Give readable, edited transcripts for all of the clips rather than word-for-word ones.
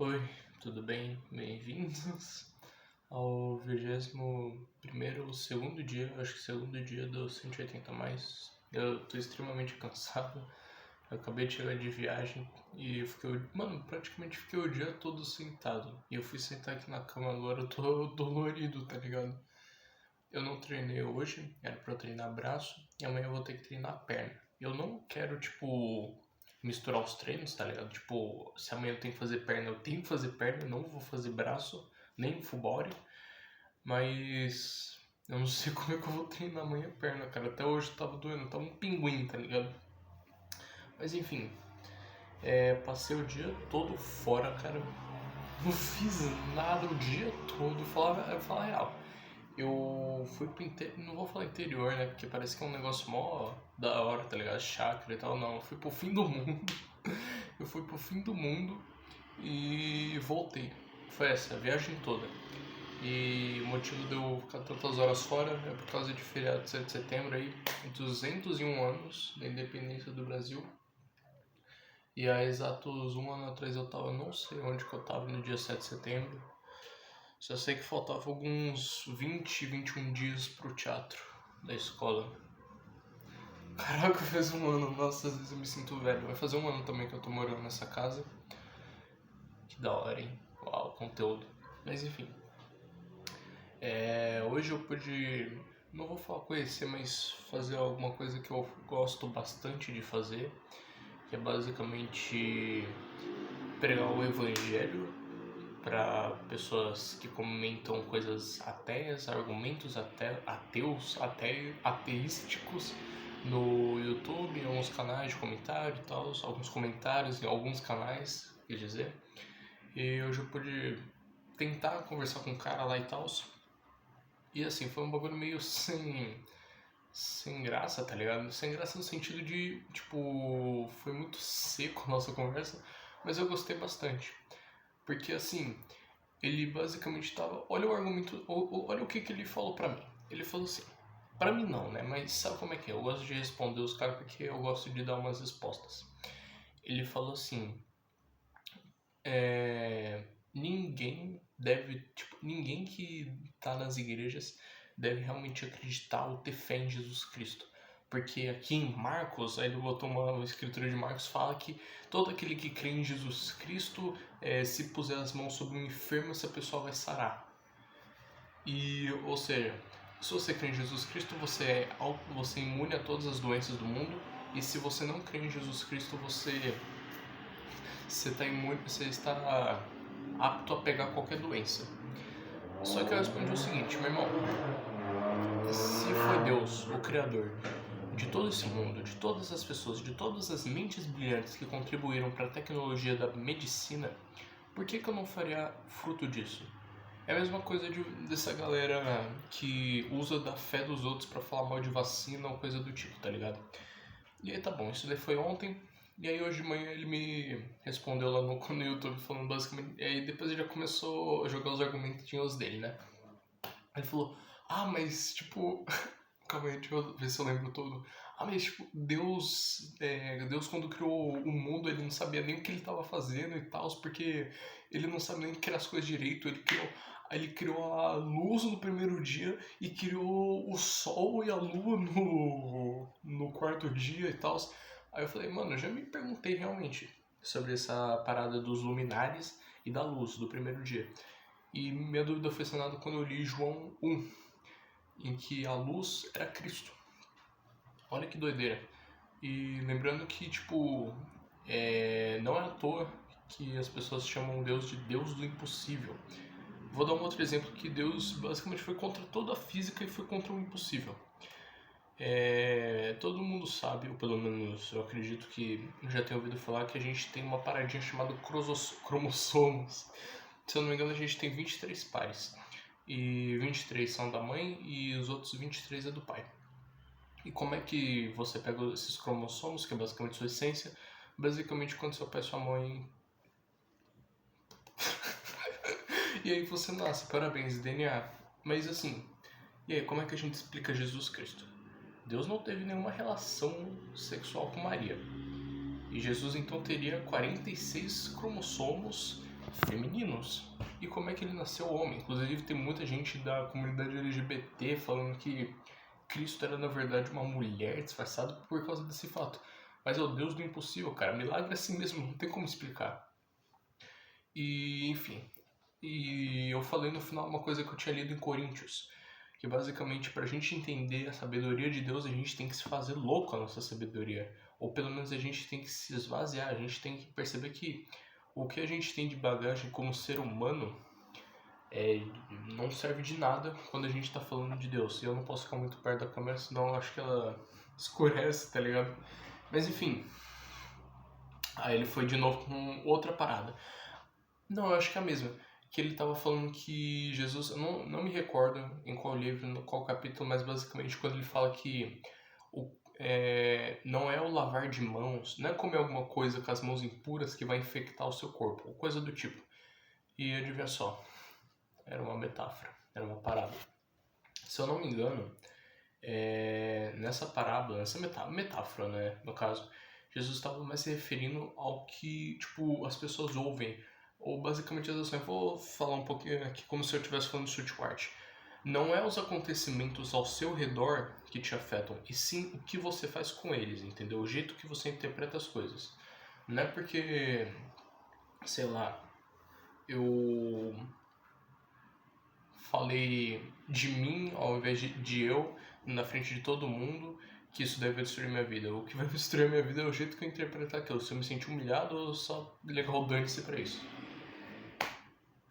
Oi, tudo bem? Bem-vindos ao 21º ou segundo dia, acho que segundo dia do 180 mais. Eu tô extremamente cansado, eu acabei de chegar de viagem e eu fiquei, praticamente fiquei o dia todo sentado. E eu fui sentar aqui na cama agora, eu tô dolorido, tá ligado? Eu não treinei hoje, era pra eu treinar braço, e amanhã eu vou ter que treinar perna. Eu não quero, misturar os treinos, tá ligado? Tipo, se amanhã eu tenho que fazer perna, eu tenho que fazer perna, eu não vou fazer braço, nem full body, mas eu não sei como é que eu vou treinar amanhã perna, cara. Até hoje tava doendo, tava um pinguim, tá ligado? Mas enfim, passei o dia todo fora, cara. Não fiz nada o dia todo, eu falava a real. Eu fui pro interior, não vou falar interior, né? Porque parece que é um negócio mó da hora, tá ligado? Chácara e tal. Não, eu fui pro fim do mundo. Eu fui pro fim do mundo e voltei. Foi essa, a viagem toda. E o motivo de eu ficar tantas horas fora é por causa de feriado de 7 de setembro aí, 201 anos da independência do Brasil. E há exatos um ano atrás eu tava, não sei onde que eu tava no dia 7 de setembro. Só sei que faltava alguns 20, 21 dias pro teatro da escola. Caraca, fez um ano, nossa, às vezes eu me sinto velho. Vai fazer um ano também que eu tô morando nessa casa. Que da hora, hein? Uau, conteúdo. Mas enfim. Hoje eu pude, não vou falar conhecer, mas fazer alguma coisa que eu gosto bastante de fazer. Que é basicamente pregar o evangelho para pessoas que comentam coisas ateias, argumentos ateísticos no YouTube, em alguns canais de comentário e tal, alguns comentários em alguns canais, quer dizer. E hoje eu pude tentar conversar com um cara lá e tal. E assim, foi um bagulho meio sem graça, tá ligado? Sem graça no sentido de, tipo, foi muito seco a nossa conversa, mas eu gostei bastante. Porque assim, ele basicamente tava. Olha o argumento. Olha o que ele falou pra mim. Ele falou assim. Pra mim não, né? Mas sabe como é que é? Eu gosto de responder os caras porque eu gosto de dar umas respostas. Ele falou assim. Ninguém deve. Tipo, ninguém que tá nas igrejas deve realmente acreditar ou ter fé em Jesus Cristo. Porque aqui em Marcos, aí ele botou uma escritura de Marcos, fala que todo aquele que crê em Jesus Cristo, se puser as mãos sobre um enfermo, essa pessoa vai sarar. E, ou seja, se você crê em Jesus Cristo, você é imune a todas as doenças do mundo. E se você não crê em Jesus Cristo, você está apto a pegar qualquer doença. Só que eu respondi o seguinte, meu irmão, se foi Deus, o Criador de todo esse mundo, de todas as pessoas, de todas as mentes brilhantes que contribuíram para a tecnologia da medicina, por que eu não faria fruto disso? É a mesma coisa dessa galera que usa da fé dos outros pra falar mal de vacina ou coisa do tipo, tá ligado? E aí tá bom, isso daí foi ontem. E aí hoje de manhã ele me respondeu lá no YouTube falando basicamente. E aí depois ele já começou a jogar os argumentinhos dele, né? Ele falou, mas tipo. Calma aí, deixa eu ver se eu lembro todo. Mas tipo, Deus quando criou o mundo, ele não sabia nem o que ele estava fazendo e tal, porque ele não sabe nem criar as coisas direito. Ele criou a luz no primeiro dia e criou o sol e a lua no quarto dia e tal. Aí eu falei, mano, eu já me perguntei realmente sobre essa parada dos luminares e da luz do primeiro dia. E minha dúvida foi sanada quando eu li João 1, em que a luz era Cristo. Olha que doideira. E lembrando que, tipo, não é à toa que as pessoas chamam Deus de Deus do impossível. Vou dar um outro exemplo que Deus basicamente foi contra toda a física e foi contra o impossível. Todo mundo sabe, ou pelo menos eu acredito que já tenha ouvido falar, que a gente tem uma paradinha chamada cromossomos. Se eu não me engano, a gente tem 23 pares. E 23 são da mãe e os outros 23 é do pai. E como é que você pega esses cromossomos, que é basicamente sua essência? Basicamente quando seu pai e sua mãe... E aí você nasce, parabéns, DNA. Mas assim, e aí como é que a gente explica Jesus Cristo? Deus não teve nenhuma relação sexual com Maria. E Jesus então teria 46 cromossomos femininos. E como é que ele nasceu homem? Inclusive tem muita gente da comunidade LGBT falando que Cristo era na verdade uma mulher disfarçada por causa desse fato. Mas é o Deus do impossível, cara. Milagre é assim mesmo, não tem como explicar. E, enfim. E eu falei no final uma coisa que eu tinha lido em Coríntios. Que basicamente, pra gente entender a sabedoria de Deus, a gente tem que se fazer louco a nossa sabedoria. Ou pelo menos a gente tem que se esvaziar. A gente tem que perceber que o que a gente tem de bagagem como ser humano não serve de nada quando a gente tá falando de Deus. E eu não posso ficar muito perto da câmera, senão eu acho que ela escurece, tá ligado? Mas enfim. Aí ele foi de novo com outra parada. Não, eu acho que é a mesma. Que ele tava falando que Jesus, eu não me recordo em qual livro, no qual capítulo, mas basicamente quando ele fala que não é o lavar de mãos, não é comer alguma coisa com as mãos impuras que vai infectar o seu corpo, ou coisa do tipo. E adivinha só, era uma metáfora, era uma parábola. Se eu não me engano, nessa parábola, nessa metáfora, né, no caso, Jesus estava mais se referindo ao que, tipo, as pessoas ouvem, ou basicamente as ações. Vou falar um pouquinho aqui como se eu estivesse falando de Stuttgart. Não é os acontecimentos ao seu redor que te afetam, e sim o que você faz com eles, entendeu? O jeito que você interpreta as coisas. Não é porque, sei lá, eu falei de mim ao invés de eu na frente de todo mundo que isso deve destruir minha vida. O que vai destruir minha vida é o jeito que eu interpretar aquilo. Se eu me sentir humilhado, eu só legal dane-se pra isso.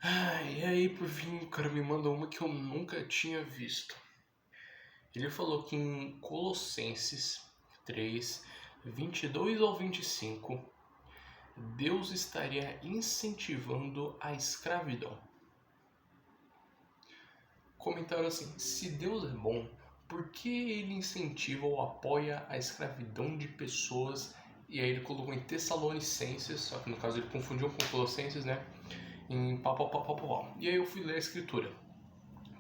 E aí, por fim, o cara me manda uma que eu nunca tinha visto. Ele falou que em Colossenses 3, 22 ao 25, Deus estaria incentivando a escravidão. Comentaram assim: se Deus é bom, por que ele incentiva ou apoia a escravidão de pessoas? E aí ele colocou em Tessalonicenses, só que no caso ele confundiu com Colossenses, né? Em pau. E aí eu fui ler a escritura.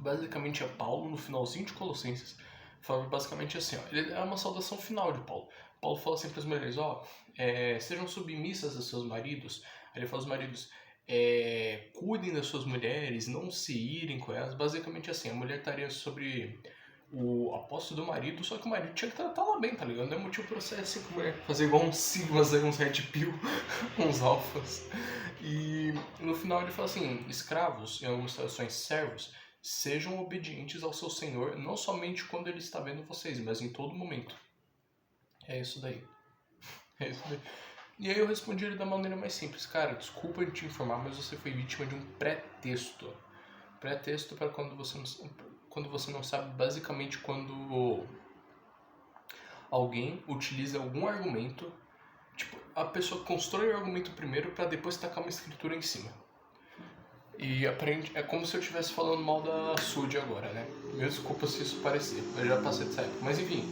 Basicamente é Paulo, no finalzinho de Colossenses, falando basicamente assim, ó, é uma saudação final de Paulo. Paulo fala assim para as mulheres, sejam submissas a seus maridos. Aí ele fala aos maridos, cuidem das suas mulheres, não se irem com elas. Basicamente assim, a mulher estaria sobre a posse do marido, só que o marido tinha que tratar ela bem, tá ligado? Não é motivo pra você assim, fazer igual uns sigmas aí, uns red pill, uns alfas. E no final ele fala assim, escravos, em algumas traduções servos, sejam obedientes ao seu Senhor, não somente quando ele está vendo vocês, mas em todo momento. É isso daí. E aí eu respondi ele da maneira mais simples. Cara, desculpa te informar, mas você foi vítima de um pretexto. Pretexto para quando você não sabe, basicamente quando alguém utiliza algum argumento, tipo, a pessoa constrói o argumento primeiro para depois tacar uma escritura em cima. E aprende, é como se eu estivesse falando mal da Sud agora, né? Me desculpa se isso parecer, eu já passei dessa época. Mas enfim.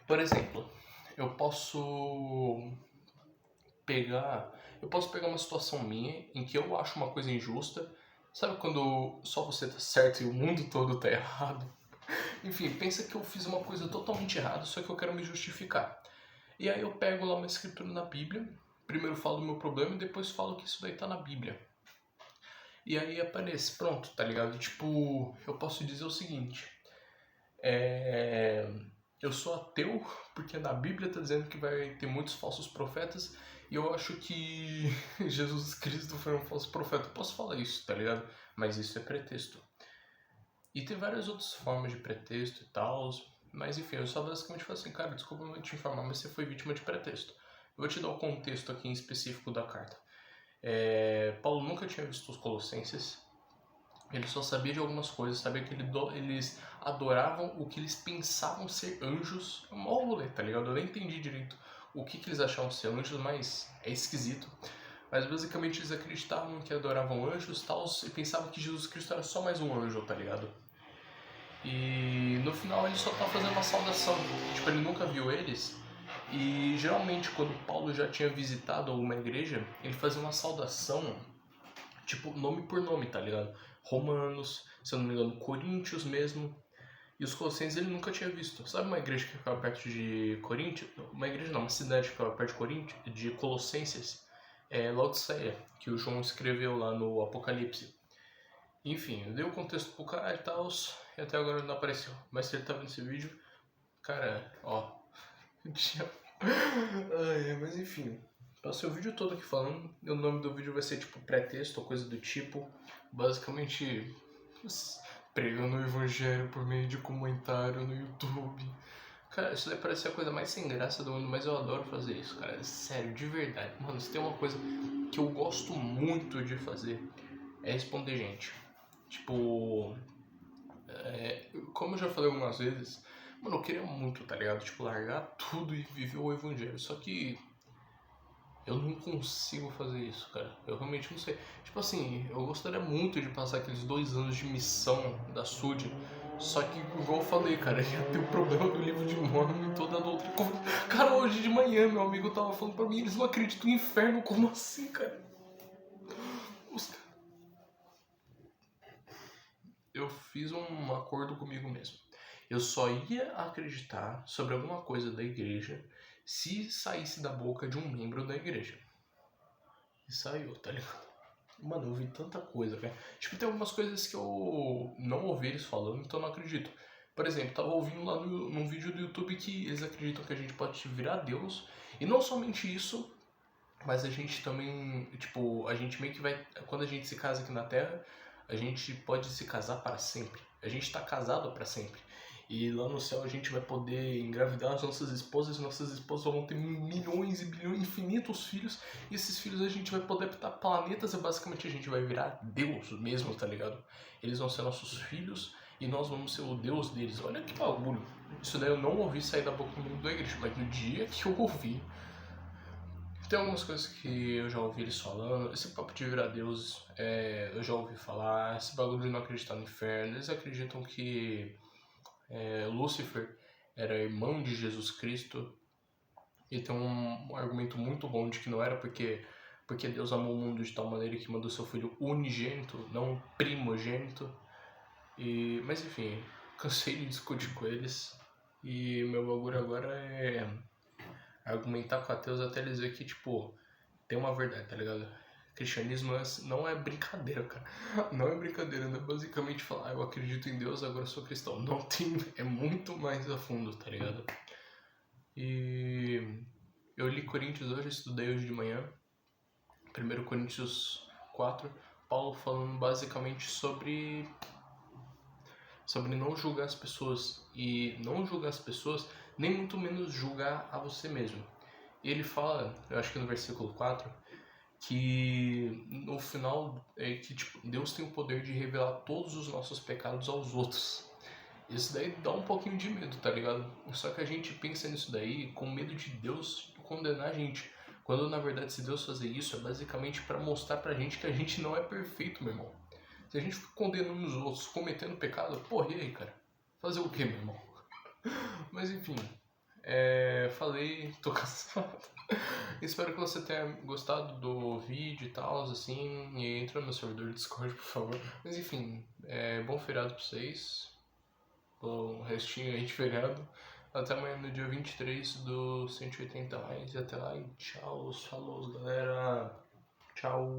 Por exemplo, eu posso pegar uma situação minha em que eu acho uma coisa injusta. Sabe quando só você tá certo e o mundo todo tá errado? Enfim, pensa que eu fiz uma coisa totalmente errada, só que eu quero me justificar. E aí eu pego lá uma escritura na Bíblia, primeiro falo do meu problema e depois falo que isso daí tá na Bíblia. E aí aparece, pronto, tá ligado? Tipo, eu posso dizer o seguinte, eu sou ateu porque na Bíblia tá dizendo que vai ter muitos falsos profetas e eu acho que Jesus Cristo foi um falso profeta. Eu posso falar isso, tá ligado? Mas isso é pretexto. E tem várias outras formas de pretexto e tal, mas enfim, eu só basicamente falo assim, cara, desculpa não te informar, mas você foi vítima de pretexto. Eu vou te dar o contexto aqui em específico da carta. Paulo nunca tinha visto os Colossenses, ele só sabia de algumas coisas, sabia que eles adoravam o que eles pensavam ser anjos. É um mó rolê, tá ligado? Eu nem entendi direito o que eles achavam ser anjos, mas é esquisito. Mas basicamente eles acreditavam que adoravam anjos e tal, e pensavam que Jesus Cristo era só mais um anjo, tá ligado? E no final ele só tá fazendo uma saudação, tipo, ele nunca viu eles. E geralmente quando Paulo já tinha visitado alguma igreja, ele fazia uma saudação, tipo, nome por nome, tá ligado? Romanos, se eu não me engano, Coríntios mesmo. E os Colossenses ele nunca tinha visto. Sabe uma igreja que ficava perto de Coríntios? Uma igreja não, uma cidade que ficava perto de Coríntios, de Colossenses, Laodiceia, que o João escreveu lá no Apocalipse. Enfim, eu dei o contexto pro cara e tal, e até agora não apareceu. Mas se ele tá vendo esse vídeo, cara, ó. Mas enfim, passei o vídeo todo aqui falando, e o nome do vídeo vai ser tipo pré-texto ou coisa do tipo. Basicamente, pregando o evangelho por meio de comentário no YouTube. Cara, isso daí parece a coisa mais sem graça do mundo, mas eu adoro fazer isso, cara. Sério, de verdade. Mano, se tem uma coisa que eu gosto muito de fazer, é responder gente. Tipo, como eu já falei algumas vezes, mano, eu queria muito, tá ligado? Tipo, largar tudo e viver o evangelho. Só que eu não consigo fazer isso, cara. Eu realmente não sei. Tipo assim, eu gostaria muito de passar aqueles 2 anos de missão da SUD. Só que, igual eu falei, cara, ia ter o problema do livro de Mormon e toda a outra coisa. Cara, hoje de manhã, meu amigo tava falando pra mim, eles não acreditam no inferno. Como assim, cara? Eu fiz um acordo comigo mesmo. Eu só ia acreditar sobre alguma coisa da igreja se saísse da boca de um membro da igreja. E saiu, tá ligado? Mano, eu ouvi tanta coisa, cara. Tipo, tem algumas coisas que eu não ouvi eles falando, então eu não acredito. Por exemplo, tava ouvindo lá num vídeo do YouTube que eles acreditam que a gente pode virar Deus. E não somente isso, mas a gente também, tipo, a gente meio que vai... Quando a gente se casa aqui na Terra, a gente pode se casar para sempre. A gente tá casado para sempre. E lá no céu a gente vai poder engravidar as nossas esposas vão ter milhões e bilhões, infinitos filhos, e esses filhos a gente vai poder habitar planetas e basicamente a gente vai virar Deus mesmo, tá ligado? Eles vão ser nossos filhos e nós vamos ser o Deus deles. Olha que bagulho. Isso daí eu não ouvi sair da boca do mundo da igreja, mas no dia que eu ouvi, tem algumas coisas que eu já ouvi eles falando. Esse papo de virar Deus, eu já ouvi falar. Esse bagulho de não acreditar no inferno. Eles acreditam que Lúcifer era irmão de Jesus Cristo. E tem um argumento muito bom de que não era porque Deus amou o mundo de tal maneira que mandou seu filho unigênito, não primogênito. Mas enfim, cansei de discutir com eles. E meu bagulho agora é argumentar com ateus até eles verem que, tipo, tem uma verdade, tá ligado? Cristianismo não é brincadeira, cara. Não é brincadeira, não é basicamente falar, eu acredito em Deus, agora eu sou cristão. Não tem, é muito mais a fundo, tá ligado? E eu li Coríntios hoje, estudei hoje de manhã. 1 Coríntios 4, Paulo falando basicamente sobre não julgar as pessoas. E não julgar as pessoas, nem muito menos julgar a você mesmo. E ele fala, eu acho que no versículo 4, que no final que tipo, Deus tem o poder de revelar todos os nossos pecados aos outros. Isso daí dá um pouquinho de medo, tá ligado? Só que a gente pensa nisso daí com medo de Deus condenar a gente. Quando na verdade, se Deus fazer isso, é basicamente para mostrar pra gente que a gente não é perfeito, meu irmão. Se a gente fica condenando os outros, cometendo pecado, porra, e aí, cara? Fazer o que, meu irmão? Mas enfim, falei, tô cansado. Espero que você tenha gostado do vídeo e tal, assim, e entra no meu servidor do Discord, por favor. Mas enfim, bom feriado pra vocês, bom restinho aí de feriado. Até amanhã no dia 23 do 180 mais, e até lá e tchau, falou galera, tchau.